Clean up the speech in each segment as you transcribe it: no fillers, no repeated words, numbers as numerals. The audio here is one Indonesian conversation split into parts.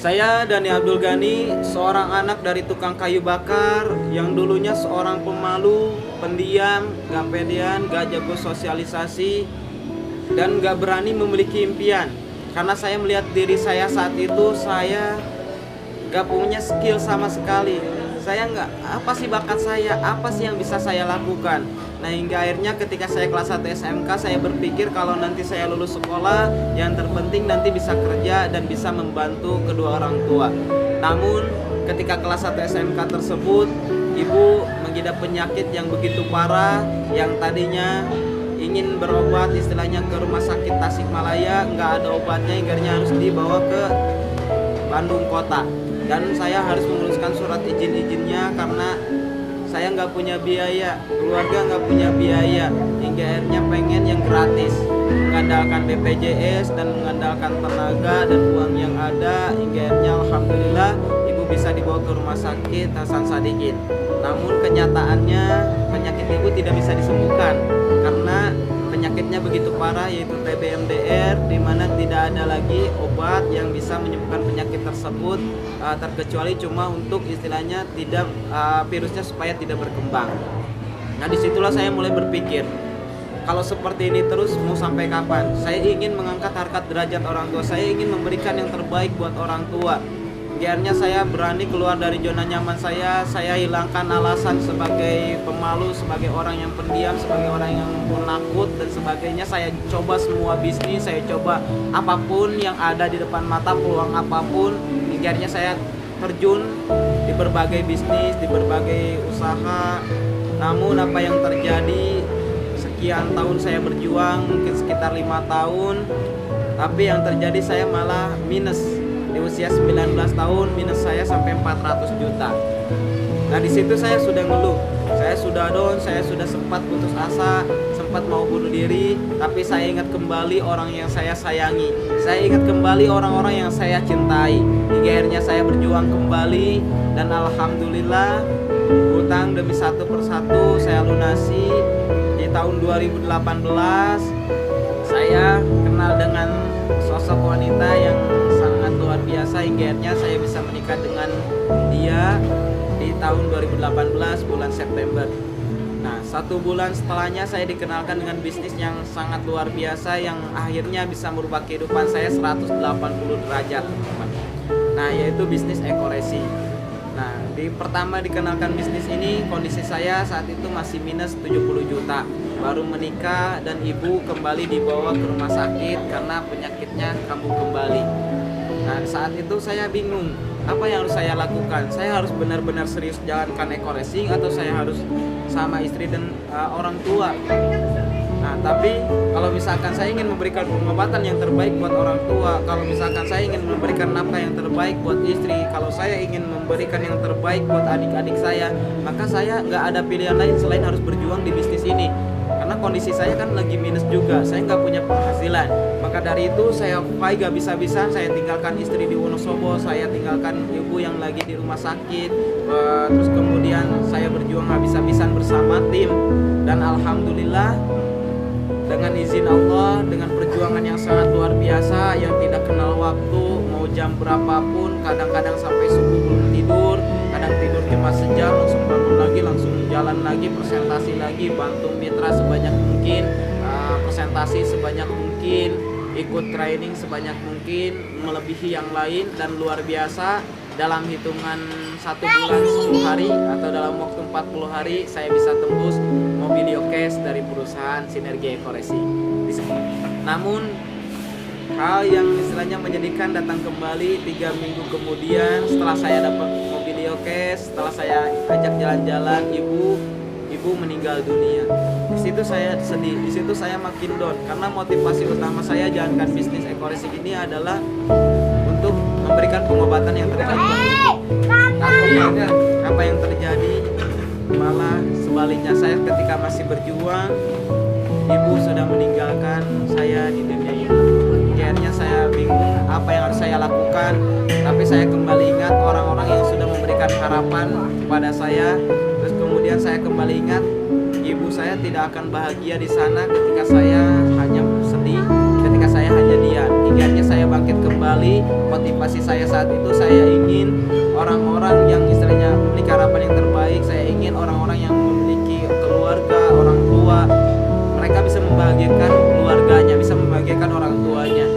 Saya Dani Abdul Ghani, seorang anak dari tukang kayu bakar yang dulunya seorang pemalu, pendiam, gak pedean, gak jago sosialisasi, dan gak berani memiliki impian. Karena saya melihat diri saya saat itu, saya gak punya skill sama sekali. Saya nggak, apa sih bakat saya, apa sih yang bisa saya lakukan. Nah, hingga akhirnya ketika saya kelas 1 SMK, saya berpikir kalau nanti saya lulus sekolah, yang terpenting nanti bisa kerja dan bisa membantu kedua orang tua. Namun ketika kelas 1 SMK tersebut, ibu mengidap penyakit yang begitu parah, yang tadinya ingin berobat istilahnya ke rumah sakit Tasikmalaya, nggak ada obatnya, hingga harus dibawa ke Bandung kota. Dan saya harus menguruskan surat izin-izinnya karena saya nggak punya biaya, keluarga nggak punya biaya, hingga akhirnya pengen yang gratis, mengandalkan BPJS dan mengandalkan tenaga dan uang yang ada, hingga akhirnya alhamdulillah ibu bisa dibawa ke rumah sakit Hasan Sadikin. Namun kenyataannya penyakit ibu tidak bisa disembuhkan karena penyakitnya begitu parah, yaitu TB MDR, di mana tidak ada lagi obat yang bisa menyembuhkan penyakit tersebut, terkecuali cuma untuk istilahnya tidak virusnya supaya tidak berkembang. Nah, disitulah saya mulai berpikir, kalau seperti ini terus mau sampai kapan? Saya ingin mengangkat harkat derajat orang tua, saya ingin memberikan yang terbaik buat orang tua. Akhirnya saya berani keluar dari zona nyaman saya hilangkan alasan sebagai pemalu, sebagai orang yang pendiam, sebagai orang yang penakut dan sebagainya. Saya coba semua bisnis, saya coba apapun yang ada di depan mata, peluang apapun. Akhirnya saya terjun di berbagai bisnis, di berbagai usaha. Namun apa yang terjadi, sekian tahun saya berjuang, mungkin sekitar 5 tahun, tapi yang terjadi saya malah minus. Di usia 19 tahun minus saya sampai 400 juta. Nah, di situ saya sudah ngeluh, saya sudah down, saya sudah sempat putus asa, sempat mau bunuh diri, tapi saya ingat kembali orang yang saya sayangi, saya ingat kembali orang-orang yang saya cintai. Hingga akhirnya saya berjuang kembali dan alhamdulillah hutang demi satu persatu saya lunasi. Di tahun 2018 saya kenal dengan sosok wanita yang sangat luar biasa, hingga akhirnya saya bisa menikah dengan dia di tahun 2018 bulan September. Nah, 1 bulan setelahnya saya dikenalkan dengan bisnis yang sangat luar biasa yang akhirnya bisa merubah kehidupan saya 180 derajat, teman-teman. Nah, yaitu bisnis Eco-Resi. Nah, pertama dikenalkan bisnis ini, kondisi saya saat itu masih minus 70 juta. Baru menikah dan ibu kembali dibawa ke rumah sakit karena penyakitnya kambuh kembali. Nah, saat itu saya bingung, apa yang harus saya lakukan? Saya harus benar-benar serius jalankan Eco-Resi atau saya harus sama istri dan orang tua? Nah, tapi kalau misalkan saya ingin memberikan pengobatan yang terbaik buat orang tua, kalau misalkan saya ingin memberikan nafkah yang terbaik buat istri, kalau saya ingin memberikan yang terbaik buat adik-adik saya, maka saya nggak ada pilihan lain selain harus berjuang di bisnis ini. Karena kondisi saya kan lagi minus juga, saya nggak punya penghasilan. Maka dari itu saya fight gak bisa-bisa, saya tinggalkan istri di Wonosobo, saya tinggalkan ibu yang lagi di rumah sakit, terus kemudian saya berjuang habis-habisan bersama tim. Dan alhamdulillah dengan izin Allah, dengan perjuangan yang sangat luar biasa, yang tidak kenal waktu, mau jam berapapun, kadang-kadang sampai subuh belum tidur, kadang tidur cuma sejam, langsung bangun lagi, langsung jalan lagi, presentasi lagi, bantu mitra sebanyak mungkin, presentasi sebanyak mungkin, ikut training sebanyak mungkin, melebihi yang lain, dan luar biasa dalam hitungan 1 bulan 10 hari atau dalam waktu 40 hari saya bisa tembus mobilio cash dari perusahaan Sinergi Eco-Resi. Namun hal yang istilahnya menyedihkan datang kembali 3 minggu kemudian setelah saya dapat mobilio cash, setelah saya ajak jalan-jalan, ibu meninggal dunia. Di situ saya sedih, di situ saya makin down karena motivasi utama saya jalankan bisnis Eco-Resi ini adalah untuk memberikan pengobatan yang terbaik buat ibu. Tapi apa yang terjadi malah sebaliknya, saya ketika masih berjuang, ibu sudah meninggalkan saya di dunia ini. Akhirnya saya bingung apa yang harus saya lakukan, tapi saya kembali ingat orang-orang yang sudah memberikan harapan kepada saya. Terus kemudian saya kembali ingat ibu saya tidak akan bahagia di sana ketika saya hanya sedih, ketika saya hanya diam. IGR-nya saya bangkit kembali. Motivasi saya saat itu, saya ingin orang-orang yang istilahnya memiliki harapan yang terbaik. Saya ingin orang-orang yang memiliki keluarga, orang tua, mereka bisa membahagiakan keluarganya, bisa membahagiakan orang tuanya.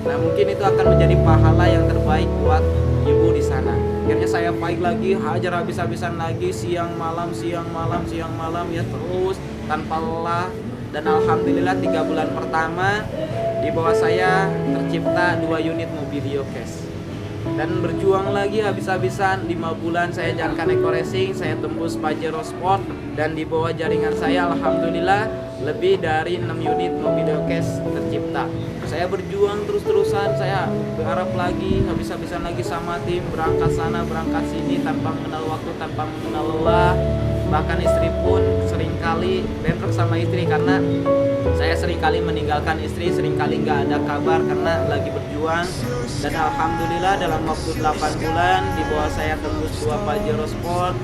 Nah, mungkin itu akan menjadi pahala yang terbaik buat ibu di sana. Akhirnya saya fight lagi, hajar habis-habisan lagi, siang malam ya, terus tanpa lelah. Dan alhamdulillah 3 bulan pertama di bawah saya tercipta 2 unit Mobilio Cash. Dan berjuang lagi habis-habisan 5 bulan saya jalankan Eco Racing, saya tembus Pajero Sport, dan di bawah jaringan saya alhamdulillah lebih dari 6 unit Mobilio Cash tercipta. Saya berjuang terus-terusan, saya berharap lagi, habis-habisan lagi sama tim, berangkat sana, berangkat sini, tanpa mengenal waktu, tanpa mengenal lelah. Bahkan istri pun seringkali bentrok sama istri, karena saya seringkali meninggalkan istri, seringkali nggak ada kabar karena lagi berjuang. Dan alhamdulillah dalam waktu 8 bulan di bawah saya tembus 2 Pajero Sport,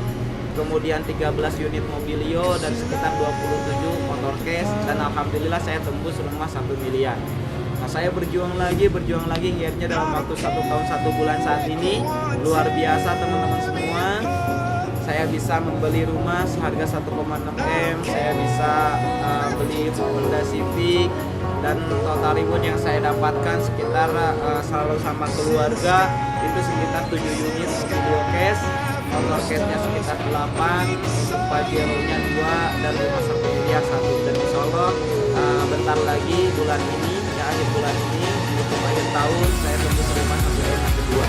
kemudian 13 unit Mobilio, dan sekitar 27 motor cash, dan alhamdulillah saya tembus rumah 1 miliar. Nah, saya berjuang lagi, akhirnya dalam waktu 1 tahun 1 bulan saat ini luar biasa teman-teman semua. Saya bisa membeli rumah seharga 1,6 M, saya bisa beli Honda Civic, dan total reward yang saya dapatkan sekitar selalu sama keluarga itu sekitar 7 unit Mobilio Cash, motor cashnya sekitar 8, untuk Pajero-nya 2, dan rumah 1 miliar 1. Dan insya Allah bentar lagi bulan ini, ya akhir bulan ini, untuk akhir tahun saya tembus rumah 1 miliar kedua.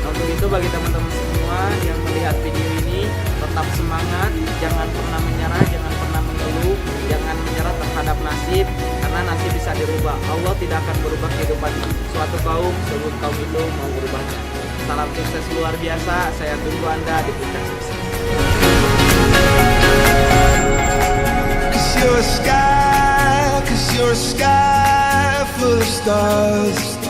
Nah, untuk itu bagi teman-teman semua yang melihat video ini, tetap semangat, jangan pernah menyerah, jangan pernah mengeluh, jangan menyerah terhadap nasib, karena nasib bisa dirubah. Allah tidak akan berubah kehidupan suatu kaum sebelum kaum itu mau berubahnya. Salam sukses luar biasa, saya tunggu Anda di puncak sukses. Cause you're a sky full of stars.